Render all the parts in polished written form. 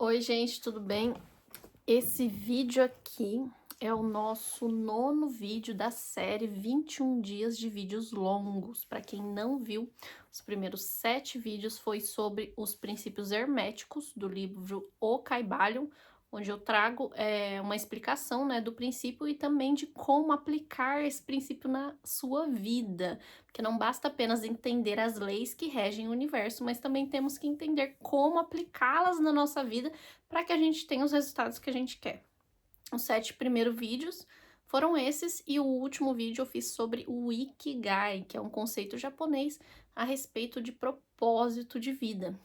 Oi, gente, tudo bem? Esse vídeo aqui é o nosso nono vídeo da série 21 dias de vídeos longos. Para quem não viu, os primeiros 7 vídeos foi sobre os princípios herméticos do livro O Kybalion, onde eu trago uma explicação, né, do princípio e também de como aplicar esse princípio na sua vida. Porque não basta apenas entender as leis que regem o universo, mas também temos que entender como aplicá-las na nossa vida para que a gente tenha os resultados que a gente quer. Os 7 primeiros vídeos foram esses e o último vídeo eu fiz sobre o Ikigai, que é um conceito japonês a respeito de propósito de vida.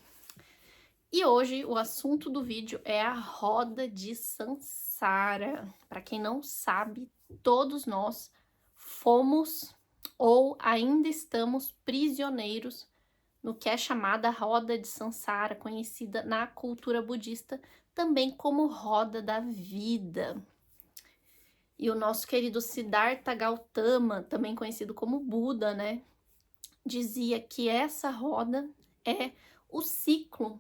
E hoje o assunto do vídeo é a roda de Sansara. Para quem não sabe, todos nós fomos ou ainda estamos prisioneiros no que é chamada roda de Sansara, conhecida na cultura budista também como roda da vida. E o nosso querido Siddhartha Gautama, também conhecido como Buda, né, dizia que essa roda é o ciclo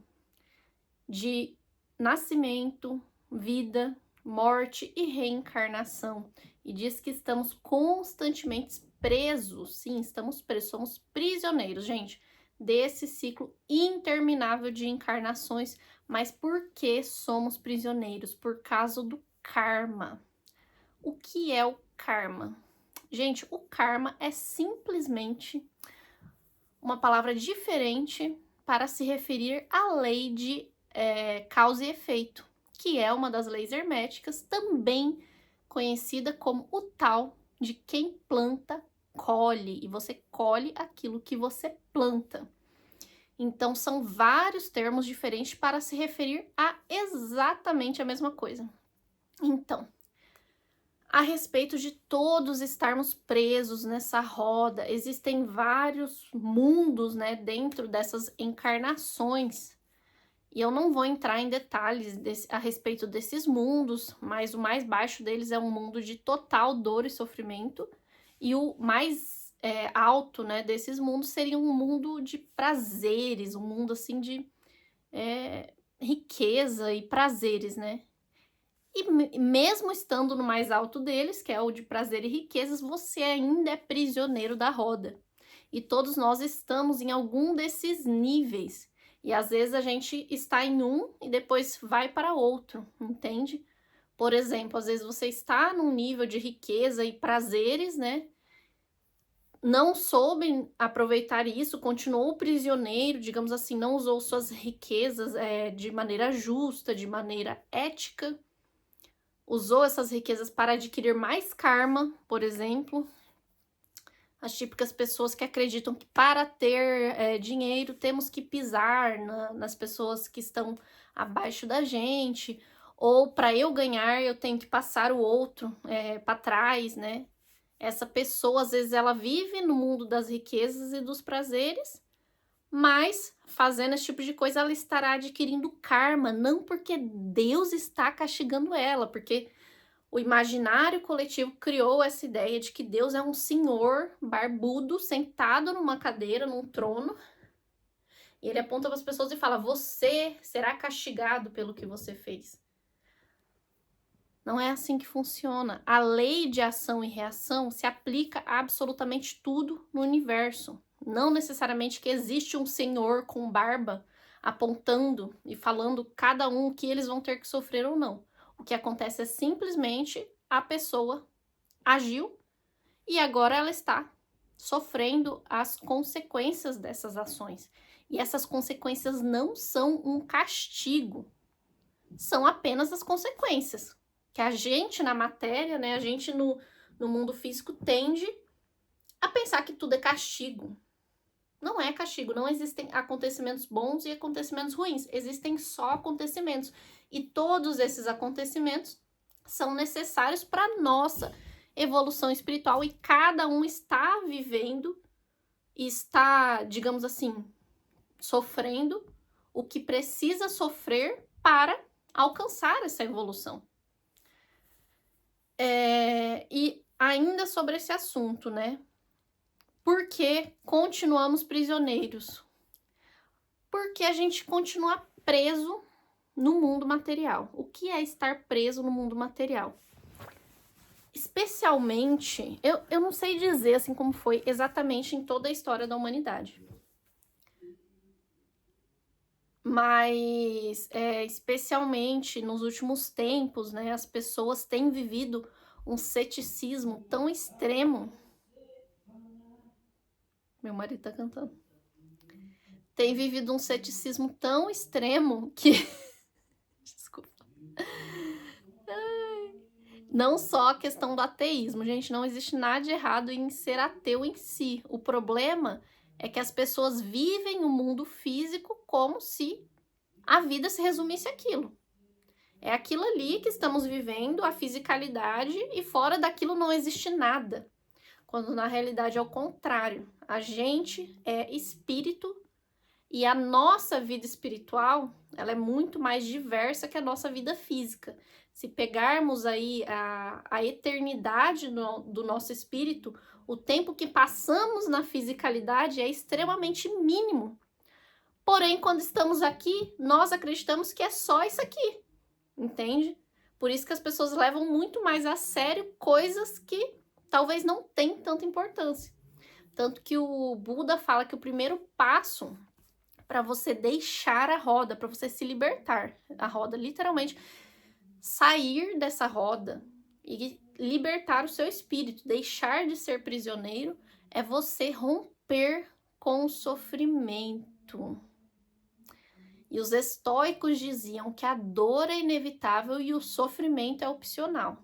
de nascimento, vida, morte e reencarnação. E diz que estamos constantemente presos, sim, estamos presos, somos prisioneiros, gente, desse ciclo interminável de encarnações. Mas por que somos prisioneiros? Por causa do karma. O que é o karma? Gente, o karma é simplesmente uma palavra diferente para se referir à lei de causa e efeito, que é uma das leis herméticas, também conhecida como o tal de quem planta, colhe, e você colhe aquilo que você planta. Então, são vários termos diferentes para se referir a exatamente a mesma coisa. Então, a respeito de todos estarmos presos nessa roda, existem vários mundos, né, dentro dessas encarnações. E eu não vou entrar em detalhes a respeito desses mundos, mas o mais baixo deles é um mundo de total dor e sofrimento, e o mais alto, né, desses mundos seria um mundo de prazeres, um mundo assim de riqueza e prazeres, né? E mesmo estando no mais alto deles, que é o de prazer e riquezas, você ainda é prisioneiro da roda. E todos nós estamos em algum desses níveis. E às vezes a gente está em um e depois vai para outro, entende? Por exemplo, às vezes você está num nível de riqueza e prazeres, né? Não soube aproveitar isso, continuou prisioneiro, digamos assim, não usou suas riquezas de maneira justa, de maneira ética, usou essas riquezas para adquirir mais karma, por exemplo. As típicas pessoas que acreditam que para ter dinheiro temos que pisar nas pessoas que estão abaixo da gente, ou para eu ganhar eu tenho que passar o outro para trás, né? Essa pessoa, às vezes, ela vive no mundo das riquezas e dos prazeres, mas fazendo esse tipo de coisa ela estará adquirindo karma, não porque Deus está castigando ela, porque o imaginário coletivo criou essa ideia de que Deus é um senhor barbudo sentado numa cadeira, num trono, e ele aponta para as pessoas e fala: você será castigado pelo que você fez. Não é assim que funciona. A lei de ação e reação se aplica a absolutamente tudo no universo. Não necessariamente que existe um senhor com barba apontando e falando cada um o que eles vão ter que sofrer ou não. O que acontece é simplesmente a pessoa agiu e agora ela está sofrendo as consequências dessas ações. E essas consequências não são um castigo, são apenas as consequências. Que a gente na matéria, né, a gente no mundo físico tende a pensar que tudo é castigo. Não é castigo, não existem acontecimentos bons e acontecimentos ruins, existem só acontecimentos. E todos esses acontecimentos são necessários para nossa evolução espiritual e cada um está vivendo e está, digamos assim, sofrendo o que precisa sofrer para alcançar essa evolução. E ainda sobre esse assunto, né? Por que continuamos prisioneiros? Porque a gente continua preso no mundo material. O que é estar preso no mundo material? Especialmente, eu não sei dizer assim como foi exatamente em toda a história da humanidade. Mas, especialmente nos últimos tempos, né, as pessoas têm vivido um ceticismo tão extremo. Meu marido tá cantando. Tem vivido um ceticismo tão extremo que... Desculpa. Não só a questão do ateísmo, gente, não existe nada de errado em ser ateu em si. O problema é que as pessoas vivem o mundo físico como se a vida se resumisse àquilo. É aquilo ali que estamos vivendo, a fisicalidade, e fora daquilo não existe nada. Quando na realidade é o contrário. A gente é espírito e a nossa vida espiritual, ela é muito mais diversa que a nossa vida física. Se pegarmos aí a eternidade do nosso espírito, o tempo que passamos na fisicalidade é extremamente mínimo. Porém, quando estamos aqui, nós acreditamos que é só isso aqui, entende? Por isso que as pessoas levam muito mais a sério coisas que talvez não tenham tanta importância. Tanto que o Buda fala que o primeiro passo para você deixar a roda, para você se libertar, a roda, literalmente, sair dessa roda e libertar o seu espírito, deixar de ser prisioneiro, é você romper com o sofrimento. E os estoicos diziam que a dor é inevitável e o sofrimento é opcional.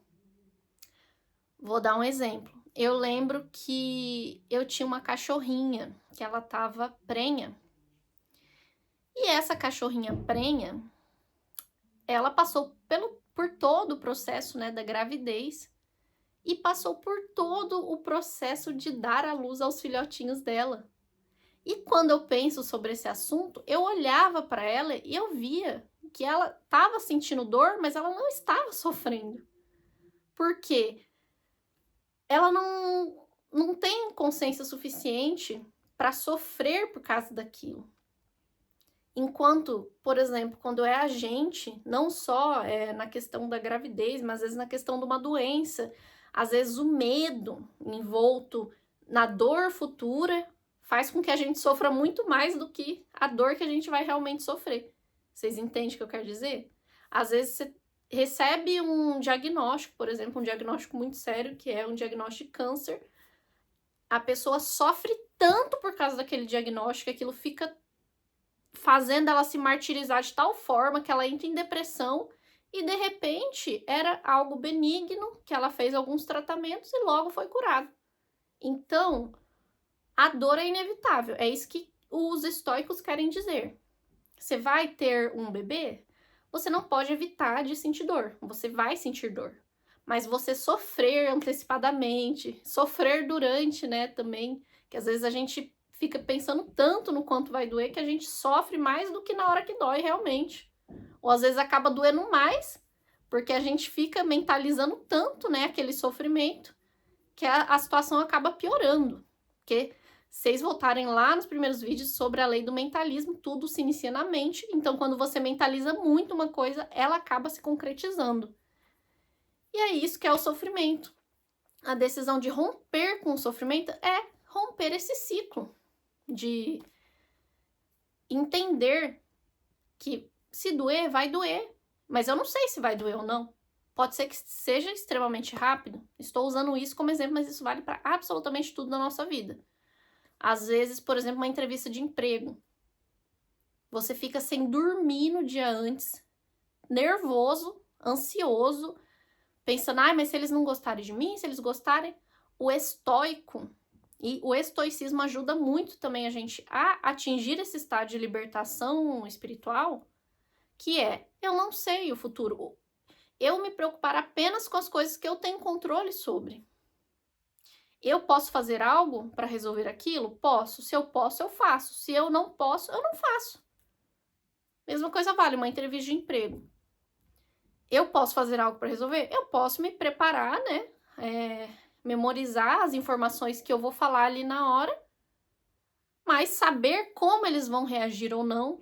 Vou dar um exemplo. Eu lembro que eu tinha uma cachorrinha, que ela estava prenha. E essa cachorrinha prenha, ela passou por todo o processo, né, da gravidez e passou por todo o processo de dar à luz aos filhotinhos dela. E quando eu penso sobre esse assunto, eu olhava para ela e eu via que ela estava sentindo dor, mas ela não estava sofrendo. Por quê? Ela não tem consciência suficiente para sofrer por causa daquilo. Enquanto, por exemplo, quando é a gente, não só na questão da gravidez, mas às vezes na questão de uma doença, às vezes o medo envolto na dor futura faz com que a gente sofra muito mais do que a dor que a gente vai realmente sofrer. Vocês entendem o que eu quero dizer? Às vezes você recebe um diagnóstico, por exemplo, um diagnóstico muito sério, que é um diagnóstico de câncer. A pessoa sofre tanto por causa daquele diagnóstico que aquilo fica fazendo ela se martirizar de tal forma que ela entra em depressão e, de repente, era algo benigno, que ela fez alguns tratamentos e logo foi curado. Então, a dor é inevitável. É isso que os estoicos querem dizer. Você vai ter um bebê, você não pode evitar de sentir dor. Você vai sentir dor. Mas você sofrer antecipadamente, sofrer durante, né, também, que às vezes a gente fica pensando tanto no quanto vai doer que a gente sofre mais do que na hora que dói realmente. Ou às vezes acaba doendo mais, porque a gente fica mentalizando tanto, né, aquele sofrimento, que a situação acaba piorando. Porque vocês voltarem lá nos primeiros vídeos sobre a lei do mentalismo, tudo se inicia na mente. Então, quando você mentaliza muito uma coisa, ela acaba se concretizando. E é isso que é o sofrimento. A decisão de romper com o sofrimento é romper esse ciclo, de entender que se doer, vai doer. Mas eu não sei se vai doer ou não. Pode ser que seja extremamente rápido. Estou usando isso como exemplo, mas isso vale para absolutamente tudo na nossa vida. Às vezes, por exemplo, uma entrevista de emprego. Você fica sem dormir no dia antes, nervoso, ansioso, pensando, mas se eles não gostarem de mim, se eles gostarem, o estoico e o estoicismo ajuda muito também a gente a atingir esse estado de libertação espiritual, que é, eu não sei o futuro, eu me preocupar apenas com as coisas que eu tenho controle sobre. Eu posso fazer algo para resolver aquilo? Posso. Se eu posso, eu faço. Se eu não posso, eu não faço. Mesma coisa vale uma entrevista de emprego. Eu posso fazer algo para resolver? Eu posso me preparar, né? Memorizar as informações que eu vou falar ali na hora, mas saber como eles vão reagir ou não,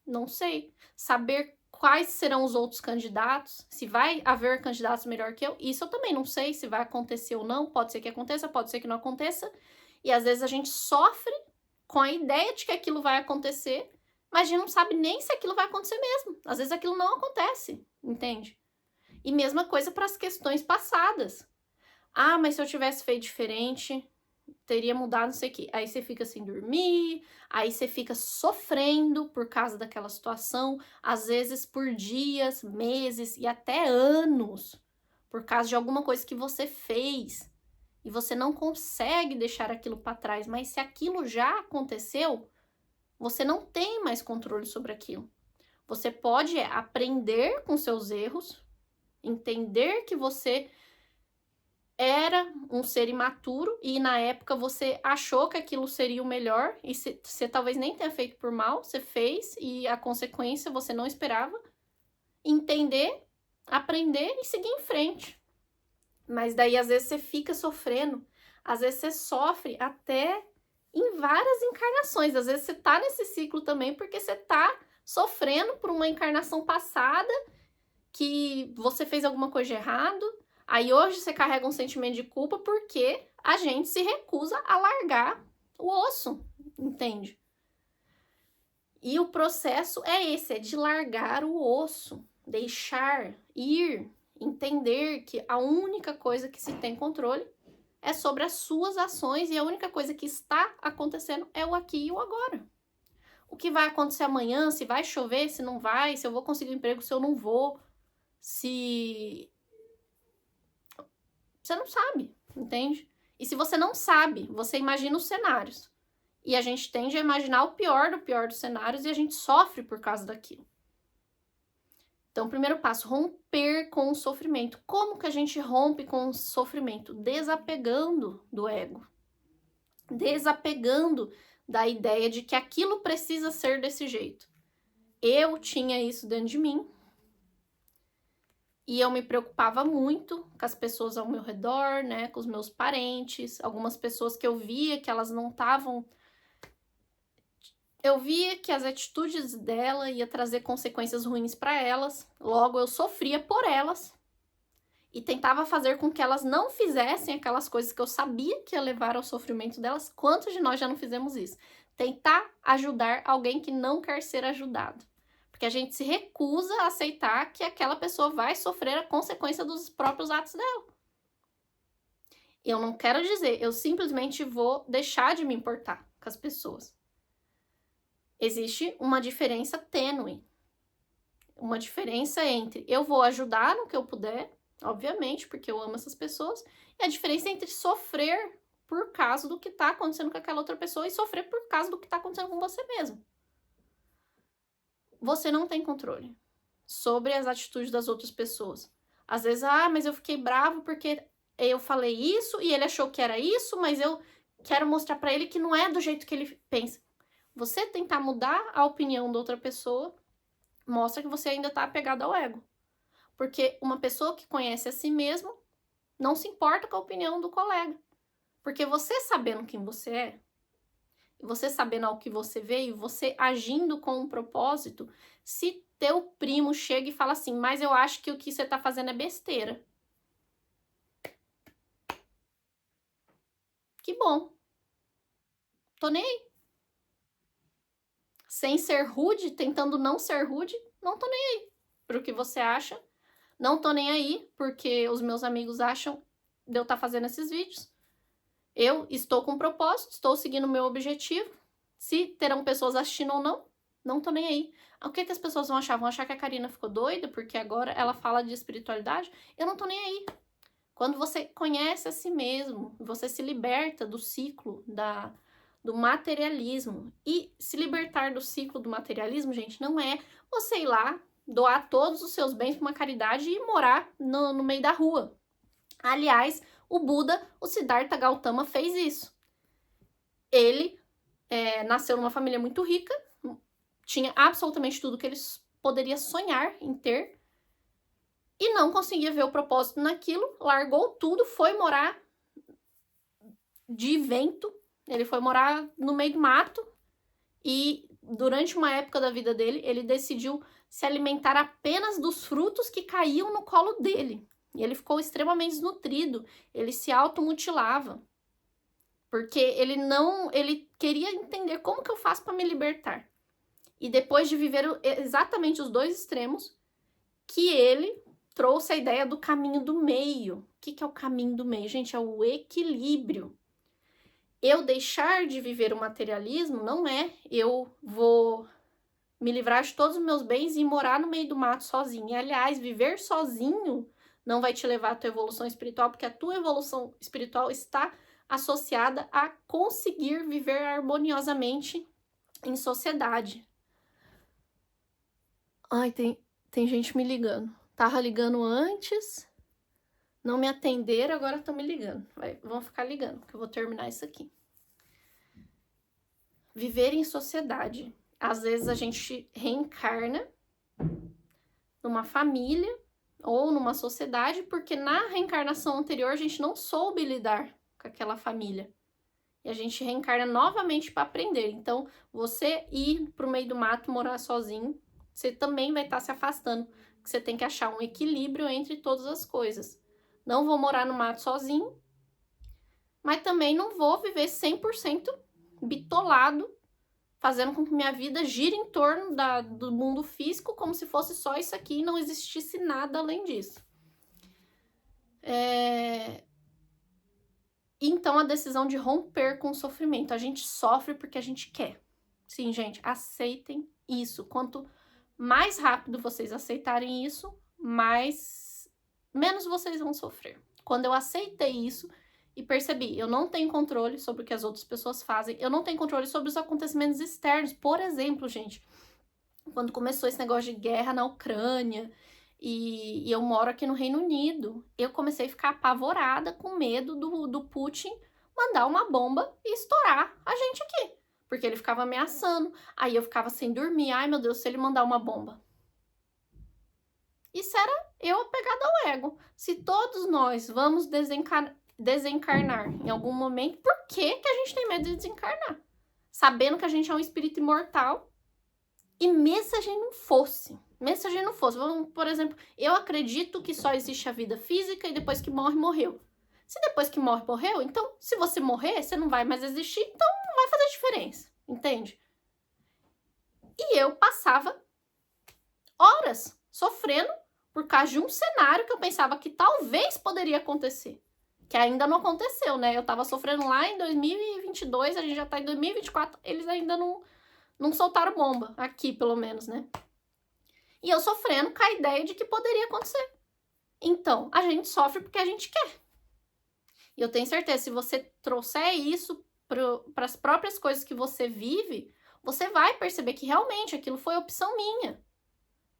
não sei. Saber quais serão os outros candidatos, se vai haver candidatos melhor que eu, isso eu também não sei se vai acontecer ou não, pode ser que aconteça, pode ser que não aconteça, e às vezes a gente sofre com a ideia de que aquilo vai acontecer, mas a gente não sabe nem se aquilo vai acontecer mesmo, às vezes aquilo não acontece, entende? E mesma coisa para as questões passadas. Ah, mas se eu tivesse feito diferente, teria mudado não sei o quê. Aí você fica sem dormir, aí você fica sofrendo por causa daquela situação, às vezes por dias, meses e até anos, por causa de alguma coisa que você fez. E você não consegue deixar aquilo para trás, mas se aquilo já aconteceu, você não tem mais controle sobre aquilo. Você pode aprender com seus erros, entender que você era um ser imaturo e na época você achou que aquilo seria o melhor e você talvez nem tenha feito por mal, você fez e a consequência você não esperava. Entender, aprender e seguir em frente. Mas daí às vezes você fica sofrendo, às vezes você sofre até em várias encarnações, às vezes você tá nesse ciclo também porque você tá sofrendo por uma encarnação passada que você fez alguma coisa de errado. Aí hoje você carrega um sentimento de culpa porque a gente se recusa a largar o osso, entende? E o processo é esse, é de largar o osso, deixar ir, entender que a única coisa que se tem controle é sobre as suas ações e a única coisa que está acontecendo é o aqui e o agora. O que vai acontecer amanhã, se vai chover, se não vai, se eu vou conseguir um emprego, se eu não vou, se... Você não sabe, entende? E se você não sabe, você imagina os cenários. E a gente tende a imaginar o pior do pior dos cenários e a gente sofre por causa daquilo. Então, primeiro passo, romper com o sofrimento. Como que a gente rompe com o sofrimento? Desapegando do ego. Desapegando da ideia de que aquilo precisa ser desse jeito. Eu tinha isso dentro de mim. E eu me preocupava muito com as pessoas ao meu redor, né? Com os meus parentes. Algumas pessoas que eu via que elas não estavam... Eu via que as atitudes dela ia trazer consequências ruins para elas, logo eu sofria por elas e tentava fazer com que elas não fizessem aquelas coisas que eu sabia que ia levar ao sofrimento delas. Quantos de nós já não fizemos isso? Tentar ajudar alguém que não quer ser ajudado. Porque a gente se recusa a aceitar que aquela pessoa vai sofrer a consequência dos próprios atos dela. Eu não quero dizer, eu simplesmente vou deixar de me importar com as pessoas. Existe uma diferença tênue. Uma diferença entre eu vou ajudar no que eu puder, obviamente, porque eu amo essas pessoas, e a diferença entre sofrer por causa do que está acontecendo com aquela outra pessoa e sofrer por causa do que está acontecendo com você mesmo. Você não tem controle sobre as atitudes das outras pessoas. Às vezes, mas eu fiquei bravo porque eu falei isso e ele achou que era isso, mas eu quero mostrar para ele que não é do jeito que ele pensa. Você tentar mudar a opinião da outra pessoa mostra que você ainda está apegado ao ego. Porque uma pessoa que conhece a si mesmo não se importa com a opinião do colega. Porque você sabendo quem você é, você sabendo ao que você veio, você agindo com um propósito, se teu primo chega e fala assim, mas eu acho que o que você está fazendo é besteira. Que bom. Tô nem aí. Sem ser rude, tentando não ser rude, não tô nem aí pro que você acha. Não tô nem aí porque os meus amigos acham de eu estar fazendo esses vídeos. Eu estou com propósito, estou seguindo o meu objetivo. Se terão pessoas assistindo ou não, não tô nem aí. O que as pessoas vão achar? Vão achar que a Karina ficou doida porque agora ela fala de espiritualidade? Eu não tô nem aí. Quando você conhece a si mesmo, você se liberta do ciclo do materialismo. E se libertar do ciclo do materialismo, gente, não é você ir lá, doar todos os seus bens para uma caridade e morar no meio da rua. Aliás, o Buda, o Siddhartha Gautama, fez isso. Ele nasceu numa família muito rica, tinha absolutamente tudo que ele poderia sonhar em ter, e não conseguia ver o propósito naquilo, largou tudo, foi morar de vento, ele foi morar no meio do mato, e durante uma época da vida dele, ele decidiu se alimentar apenas dos frutos que caíam no colo dele. E ele ficou extremamente desnutrido, ele se automutilava. Porque ele queria entender como que eu faço para me libertar. E depois de viver exatamente os dois extremos, que ele trouxe a ideia do caminho do meio. O que é o caminho do meio? Gente, é o equilíbrio. Eu deixar de viver o materialismo não é eu vou me livrar de todos os meus bens e morar no meio do mato sozinho. E, aliás, viver sozinho não vai te levar à tua evolução espiritual, porque a tua evolução espiritual está associada a conseguir viver harmoniosamente em sociedade. Ai, tem gente me ligando. Tava ligando antes, não me atenderam, agora estão me ligando. Vão ficar ligando, que eu vou terminar isso aqui. Viver em sociedade. Às vezes a gente reencarna numa família ou numa sociedade, porque na reencarnação anterior a gente não soube lidar com aquela família. E a gente reencarna novamente para aprender. Então, você ir pro meio do mato, morar sozinho, você também vai estar se afastando. Você tem que achar um equilíbrio entre todas as coisas. Não vou morar no mato sozinho, mas também não vou viver 100% bitolado, fazendo com que minha vida gire em torno do mundo físico, como se fosse só isso aqui e não existisse nada além disso. Então, a decisão de romper com o sofrimento. A gente sofre porque a gente quer. Sim, gente, aceitem isso. Quanto mais rápido vocês aceitarem isso, menos vocês vão sofrer. Quando eu aceitei isso e percebi, eu não tenho controle sobre o que as outras pessoas fazem, eu não tenho controle sobre os acontecimentos externos. Por exemplo, gente, quando começou esse negócio de guerra na Ucrânia, e eu moro aqui no Reino Unido, eu comecei a ficar apavorada com medo do Putin mandar uma bomba e estourar a gente aqui. Porque ele ficava ameaçando, aí eu ficava sem dormir. Ai, meu Deus, se ele mandar uma bomba. Isso era eu apegada ao ego. Se todos nós vamos desencarnar em algum momento, por que a gente tem medo de desencarnar? Sabendo que a gente é um espírito imortal. E mesmo se a gente não fosse, por exemplo, eu acredito que só existe a vida física e depois que morre, morreu. Se depois que morre, morreu, então se você morrer, você não vai mais existir, então não vai fazer diferença, entende? E eu passava horas sofrendo por causa de um cenário que eu pensava que talvez poderia acontecer, que ainda não aconteceu, né? Eu tava sofrendo lá em 2022, a gente já tá em 2024, eles ainda não soltaram bomba, aqui pelo menos, né? E eu sofrendo com a ideia de que poderia acontecer. Então, a gente sofre porque a gente quer. E eu tenho certeza, se você trouxer isso para as próprias coisas que você vive, você vai perceber que realmente aquilo foi opção minha.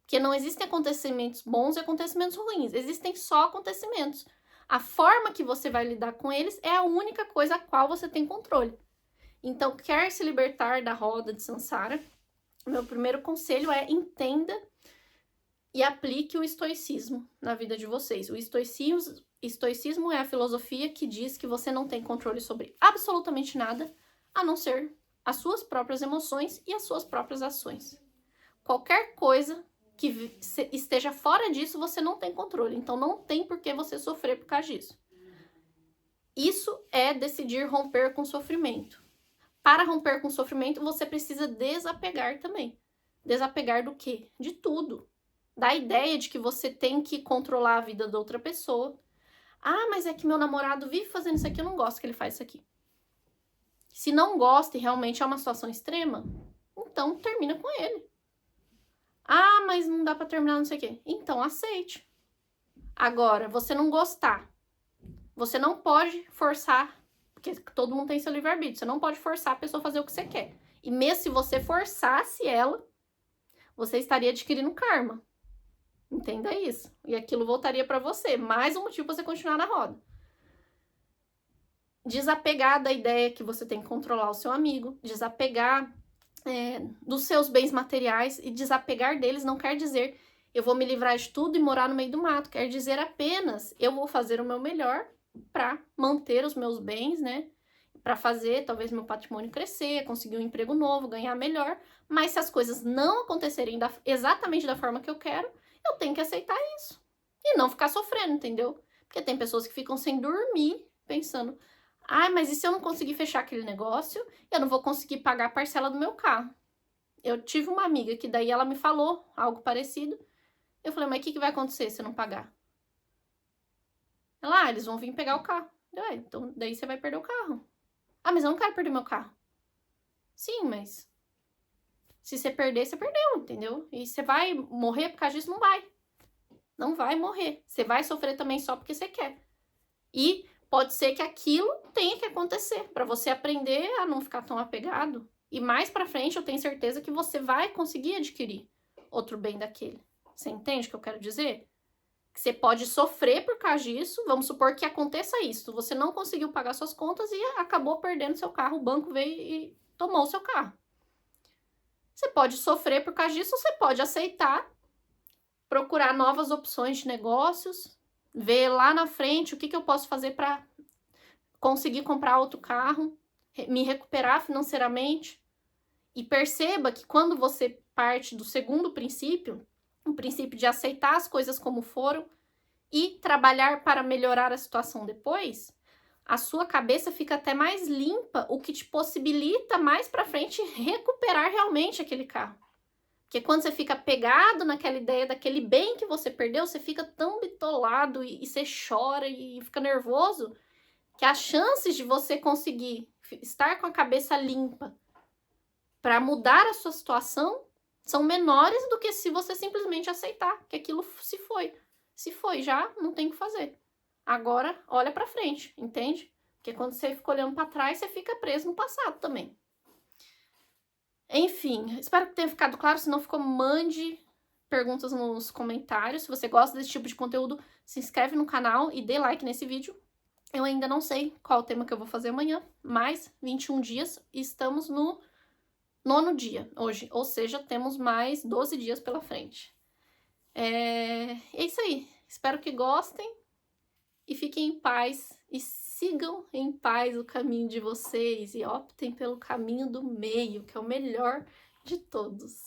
Porque não existem acontecimentos bons e acontecimentos ruins. Existem só acontecimentos. A forma que você vai lidar com eles é a única coisa a qual você tem controle. Então, quer se libertar da roda de Sansara? Meu primeiro conselho é entenda e aplique o estoicismo na vida de vocês. O estoicismo é a filosofia que diz que você não tem controle sobre absolutamente nada, a não ser as suas próprias emoções e as suas próprias ações. Qualquer coisa que esteja fora disso, você não tem controle. Então, não tem por que você sofrer por causa disso. Isso é decidir romper com o sofrimento. Para romper com o sofrimento, você precisa desapegar também. Desapegar do quê? De tudo. Da ideia de que você tem que controlar a vida da outra pessoa. Ah, mas é que meu namorado vive fazendo isso aqui, eu não gosto que ele faz isso aqui. Se não gosta e realmente é uma situação extrema, então termina com ele. Ah, mas não dá pra terminar, não sei o quê. Então aceite. Agora, você não gostar. Você não pode forçar, porque todo mundo tem seu livre-arbítrio. Você não pode forçar a pessoa a fazer o que você quer. E mesmo se você forçasse ela, você estaria adquirindo karma. Entenda isso. E aquilo voltaria para você. Mais um motivo para você continuar na roda. Desapegar da ideia que você tem que controlar o seu amigo. Desapegar dos seus bens materiais. E desapegar deles não quer dizer eu vou me livrar de tudo e morar no meio do mato. Quer dizer apenas eu vou fazer o meu melhor para manter os meus bens, né? para fazer talvez meu patrimônio crescer, conseguir um emprego novo, ganhar melhor, mas se as coisas não acontecerem exatamente da forma que eu quero, eu tenho que aceitar isso e não ficar sofrendo, entendeu? Porque tem pessoas que ficam sem dormir pensando, ai, mas e se eu não conseguir fechar aquele negócio, eu não vou conseguir pagar a parcela do meu carro. Eu tive uma amiga que daí ela me falou algo parecido. Eu falei, mas o que vai acontecer se eu não pagar? Ela, eles vão vir pegar o carro. Então daí você vai perder o carro. Ah, mas eu não quero perder meu carro. Sim, mas se você perder, você perdeu, entendeu? E você vai morrer por causa disso? Não vai. Não vai morrer. Você vai sofrer também só porque você quer. E pode ser que aquilo tenha que acontecer para você aprender a não ficar tão apegado. E mais para frente, eu tenho certeza que você vai conseguir adquirir outro bem daquele. Você entende o que eu quero dizer? Que você pode sofrer por causa disso. Vamos supor que aconteça isso. Você não conseguiu pagar suas contas e acabou perdendo seu carro. O banco veio e tomou o seu carro. Você pode sofrer por causa disso, você pode aceitar, procurar novas opções de negócios, ver lá na frente o que eu posso fazer para conseguir comprar outro carro, me recuperar financeiramente. E perceba que quando você parte do segundo princípio, o princípio de aceitar as coisas como foram e trabalhar para melhorar a situação depois, a sua cabeça fica até mais limpa, o que te possibilita mais para frente recuperar realmente aquele carro. Porque quando você fica pegado naquela ideia daquele bem que você perdeu, você fica tão bitolado e você chora e fica nervoso, que as chances de você conseguir estar com a cabeça limpa para mudar a sua situação são menores do que se você simplesmente aceitar que aquilo se foi. Se foi já, não tem o que fazer. Agora, olha para frente, entende? Porque quando você fica olhando para trás, você fica preso no passado também. Enfim, espero que tenha ficado claro. Se não ficou, mande perguntas nos comentários. Se você gosta desse tipo de conteúdo, se inscreve no canal e dê like nesse vídeo. Eu ainda não sei qual o tema que eu vou fazer amanhã, mas 21 dias, estamos no 9º dia hoje, ou seja, temos mais 12 dias pela frente. É isso aí. Espero que gostem e fiquem em paz e sigam em paz o caminho de vocês e optem pelo caminho do meio, que é o melhor de todos.